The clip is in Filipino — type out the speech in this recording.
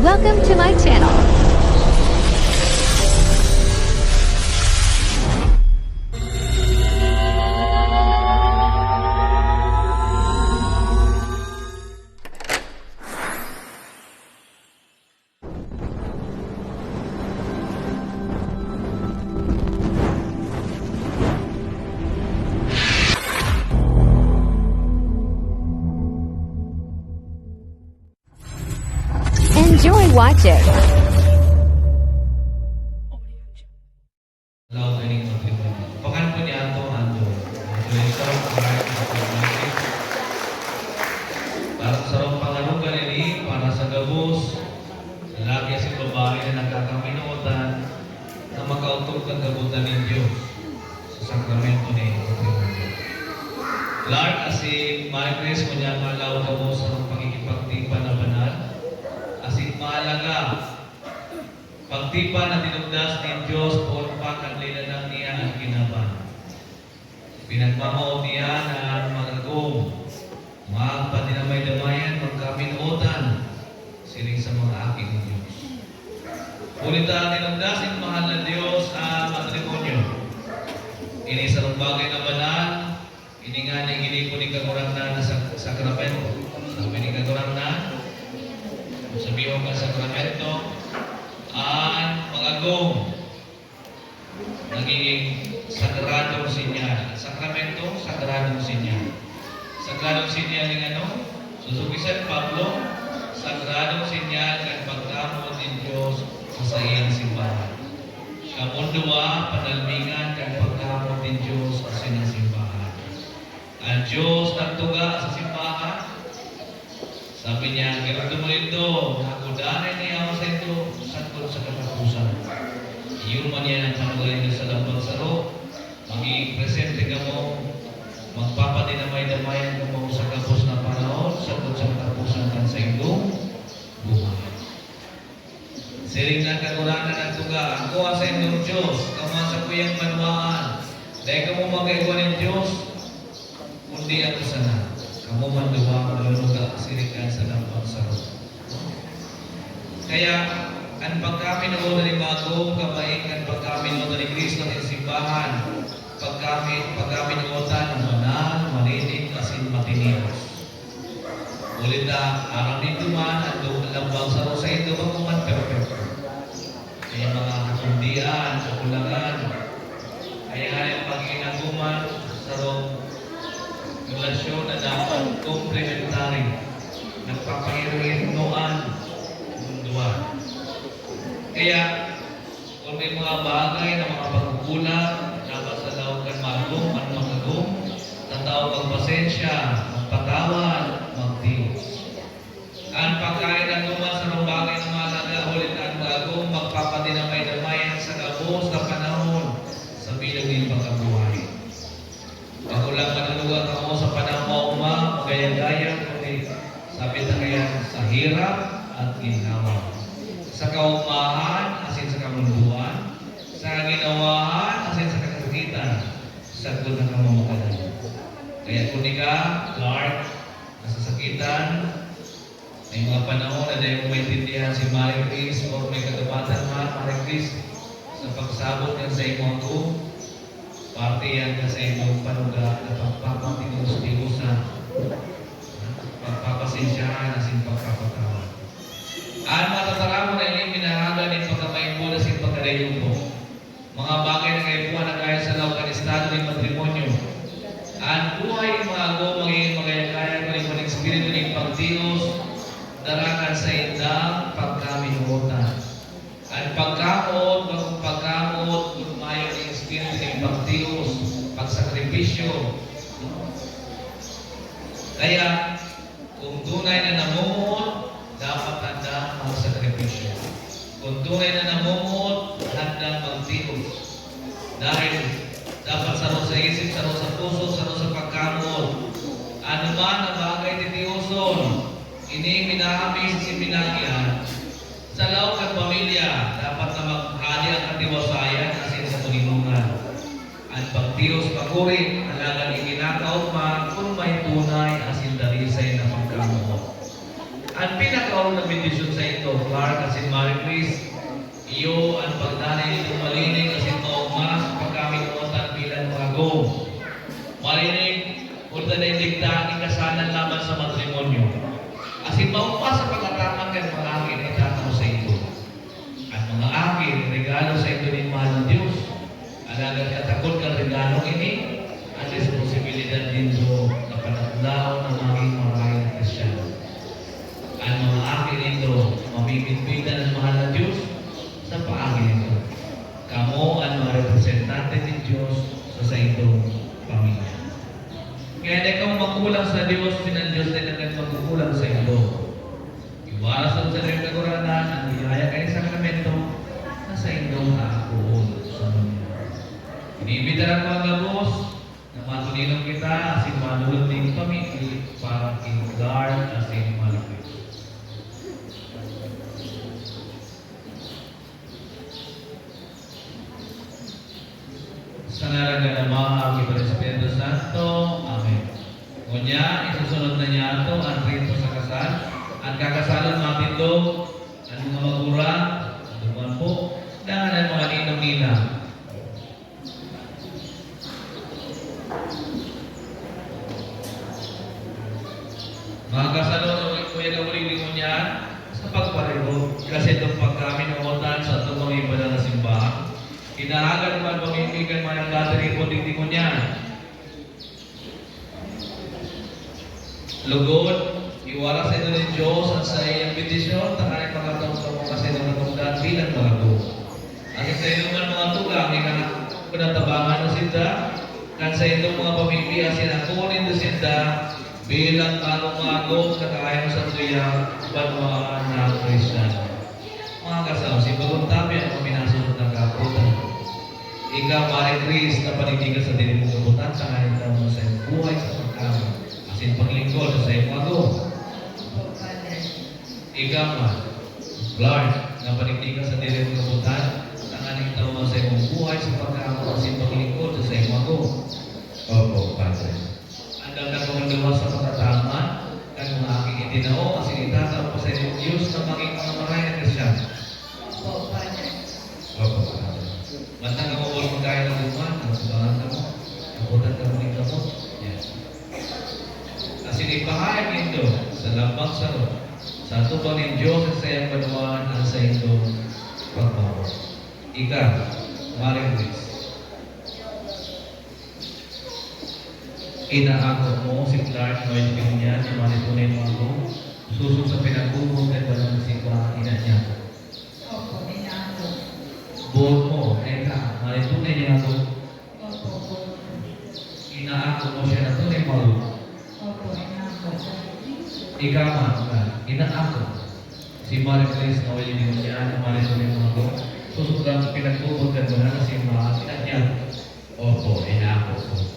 Welcome to my channel. Enjoy watching. Laut ini matrimonio. Pakan punya ando. Para sarong pangalugan ini para sa gabos, lalaki si babae na nagkakaminuotan na makautog ng gabutan ng Diyos sa sakramento ni matrimonio. Lord, asi Marie Grace mo niya malaw ka mo sa pagkikipagtipan na banal. Asin mahalaga pagtipan na tinugdas ni Diyos o pakanlila ng niya ang ginaban. Pinagmamaot niya na magagong magpatinamay-damayan magkaminuotan siling sa mga aking Diyos. Ngunit ang tinugdas ng mahal na Diyos ang matrimonyo. Ini sa bagay na banal, ini nga niya ginipo ni kagurang na sa sakramento. Sabi ni kagurang na, sabihin ka sa sakramento, ang magagong nagiging sagradong sinyal. Sakramento, sagradong sinyal. Sagradong sinyal ng ano? Susukisan Pablo, sagradong sinyal ng pagkamot ng Diyos sa iyang simbahan. Kamundua, panalmingan ng pagkamot ng Diyos sa iyang simbahan. Ang Diyos nagtuga sa simbahan. Sabi niya, ganito mo ito, nakudanay niya ako sa ito, sakot sa katapusan. Iyon man yan ang panugay sa lambang saro, magiging presente ka mo, magpapadinamay-damayan ka mo sa kapos na panahon, sakot sa katapusan kan sa iyong buhay. Siring na kagurangan ng tuga, ako sa inyong Diyos, kama sa kuyang manuaan, dahil ka mo mag-iwan ng Diyos, kundi ako sana. Kamu manduwa maluluga sirikan sa lampang saro. Kaya ang pagkaminuod ni Magong kabaing ang pagkaminuod ni Kristo ng simbahan, pagkaminuotan ng banal, malinig, asin matinios. Ulit na aram nito man ang lampang saro sa ito man perfecto. Kaya mga kakundian, kakulangan, kaya nga yung pag-inaguman sarong relasyon na dapat komplementary, nagpapahiruin-nuan, munduan. Kaya, kung may mga bagay na mga pagkukulang, dapat sa laukan magong, at magagong, tatawag ang pasensya, magpatawan, magtios. Ang pagkain ng lumas sa mga bagay na mahalaga, ulit ang magagong, magpapadinamay-damayan sa gabos na panahon sa bilang ng pagkabuhay. Pagulang manulugan ako sa panahon magaya-gaya, kundi sabi na kaya sa hirap at ginawa. Sa kaumahan, asin sa kamunduan, sa ginawahan, asin sa kasakitan, sagot na kamamakalan. Kaya kundi ka, Lord, nasasakitan, may mga panahon na dahil mo maintindihan si Marie Grace o may katapatan man, Marie Grace, sa pagsabot niya sa imong ko, parte yan ka sa inyong panuga na pagpapatinus-tinusan, pagpapasensyahan, asin pagpapatawan. Ang matataramo na inyong minahaga din pagkamayin mo na sin pagkadayon po. Mga bagay na kaipuan na kaya sa laukan estado ng matrimonyo. Ang buhay mga ago, magiging magayakaya ko ng espiritu ng pagtinos, darakan sa indang pagkaminuotan. Ang pagkamot, kung mayo ng espiritu ng pagtios, pagsakripisyo. Kaya, kung tunay na namumot, dapat handa magsakripisyo. Kung tunay na namumot, handa magtios. Dahil, dapat saro sa isip, saro sa puso, saro sa pagkamot. Ano man ang bagay titiuson, ini minahamis si minagyan, sa laot ng pamilya, dapat na maghali ang katiwasayan asin sa tulinungan. Ang pagtios pagurit, alagan iginakaw pa kung may tunay asin dalisay na pagkamuot. Ang pinakaon na bendisyon sa ito, Clark, kasi Marie Chris, iyo ang pagdanay nito malinig kasi maugmas pagkaminuotan bilang mga gom. Malinig, punta na indiktaan ni kasalan laban sa matrimonyo. Kasi maugmas sa pagkataman ng mga akin ay tataw sa ito. At mga akin, regalo sa ito ni mahal ng Diyos. Alagat katakot kang regalo ini at responsibilidad dito na panatlaon ng aking marahin na Kristyano. Ang mga akin ito, mamimigbigan ng mahal ng Diyos sa paangin ito. Kamo ang mga representante ng Diyos sa itong pamilya. Kaya na ikaw magkulang sa Diyos, pinang Diyos na naging magkukulang sa ito. Iwasan sa rin kaguranan, ang biyaya kayo sa sakramento, na sa itong nakakuhol sa mundo. Iniimbitaran ko ang gabos na matulinong kita asin manulog ng pamilya para in-guard asin malipit. Sa ngalan ng Ama, ang Ito ng Espiritu Santo. Amen. Ngunya, isusunod na niya ito ang rito sa kasal. Ang kakasalan matindo, ang mga magurang, ang duman po, dahil ang mga ninong-ninang. Mga kasalunod, kuya kamuling niya sa pagpareho kasi itong pagkaminuotan sa itong mga iba na simbahan. Inahagan naman pamimigan man ang gatering po tingtingon niya. Lugod, iwala sa ito ng Diyos at sa iyong petisyon, takanin pagkataon sa mga kasi ng natungdan bilang mga tuwa. At sa iyong mga tugang, pinatabangan na sinda, kan sa itong mga pamimiya, sinakunin na sinda, bilang magong-magong kakaayang sa tuyang banwaan na Kristyano. Mga kasama, si Bagong Tabi ang paminasunod ng kaputan. Ikaw, Marie Chris, na panigigan sa dilim mong kaputan, sa kanita mo sa iyong buhay sa pagkama. Asin paglingkod sa iyong magong. Ikaw, Clark, na panigigan sa dilim mong kaputan, sa kanita mo sa iyong buhay sa pagkama. Asin paglingkod sa iyong magong. Opo, Padre. Ang nagawagawa sa pagkataman ng mga aking itinao kasi itataw po sa inyong Diyos na maging mga marahin na Kristyano. Opo, Padre. Opo, Padre. Bantang ka mo huwag magkaya ng buwan, nagsubangan ka mo, nakutan ka mo ng gamot. Yan. Kasi ipahayag nito sa lambang sarot, sa tubang ng Diyos at sa iyong banwaan at sa itong pagbawa. Ika, Marie Chris. Inaakot mo si Clark Noel Piña na manitunay mo ako susok sa pinagbubuhat at walang simbahan ina niya. Opo, inaako. Buhok mo, eka, manitunay niya ako. Opo, opo. Inaakot mo siya na tunay mo. Opo, inaako. Ikaw man, inaakot. Si Marie Chris Noel Piña na manitunay mo ako susok sa pinagbubuhat at walang simbahan ina niya. Opo, inaakot ko.